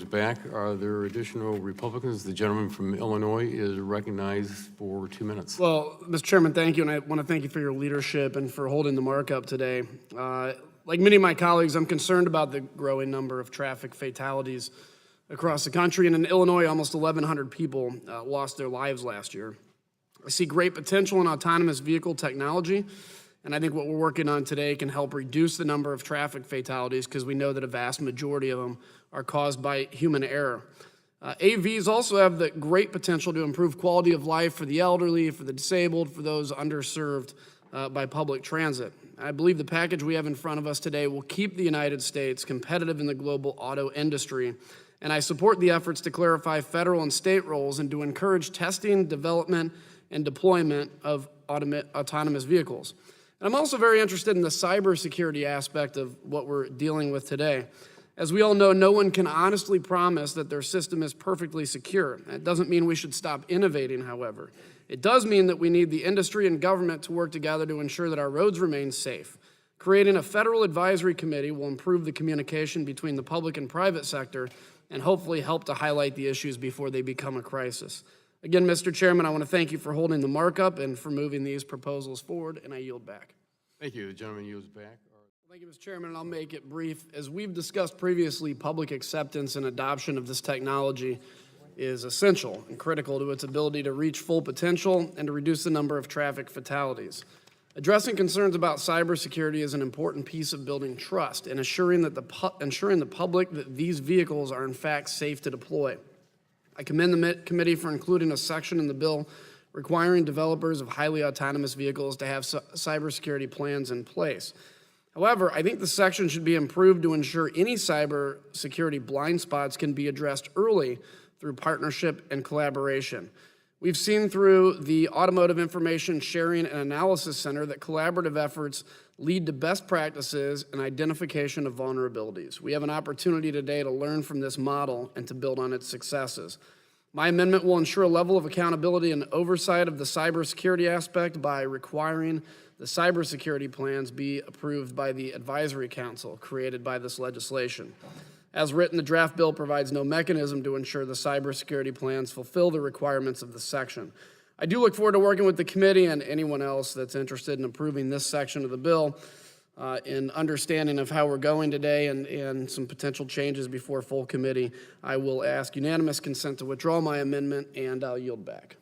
Back. Are there additional Republicans? The gentleman from Illinois is recognized for 2 minutes. Well, Mr. Chairman, thank you, and I want to thank you for your leadership and for holding the markup today. Like many of my colleagues, I'm concerned about the growing number of traffic fatalities across the country, and in Illinois, almost 1,100 people lost their lives last year. I see great potential in autonomous vehicle technology, and I think what we're working on today can help reduce the number of traffic fatalities because we know that a vast majority of them are caused by human error. AVs also have the great potential to improve quality of life for the elderly, for the disabled, for those underserved by public transit. I believe the package we have in front of us today will keep the United States competitive in the global auto industry, and I support the efforts to clarify federal and state roles and to encourage testing, development, and deployment of autonomous vehicles. And I'm also very interested in the cybersecurity aspect of what we're dealing with today. As we all know, no one can honestly promise that their system is perfectly secure. That doesn't mean we should stop innovating, however. It does mean that we need the industry and government to work together to ensure that our roads remain safe. Creating a federal advisory committee will improve the communication between the public and private sector and hopefully help to highlight the issues before they become a crisis. Again, Mr. Chairman, I want to thank you for holding the markup and for moving these proposals forward, and I yield back. Thank you. The gentleman yields back. Thank you, Mr. Chairman, and I'll make it brief. As we've discussed previously, public acceptance and adoption of this technology is essential and critical to its ability to reach full potential and to reduce the number of traffic fatalities. Addressing concerns about cybersecurity is an important piece of building trust and ensuring the public that these vehicles are in fact safe to deploy. I commend the committee for including a section in the bill requiring developers of highly autonomous vehicles to have cybersecurity plans in place. However, I think the section should be improved to ensure any cybersecurity blind spots can be addressed early through partnership and collaboration. We've seen through the Automotive Information Sharing and Analysis Center that collaborative efforts lead to best practices and identification of vulnerabilities. We have an opportunity today to learn from this model and to build on its successes. My amendment will ensure a level of accountability and oversight of the cybersecurity aspect by requiring the cybersecurity plans be approved by the advisory council created by this legislation. As written, the draft bill provides no mechanism to ensure the cybersecurity plans fulfill the requirements of the section. I do look forward to working with the committee and anyone else that's interested in approving this section of the bill in understanding of how we're going today and some potential changes before full committee. I will ask unanimous consent to withdraw my amendment, and I'll yield back.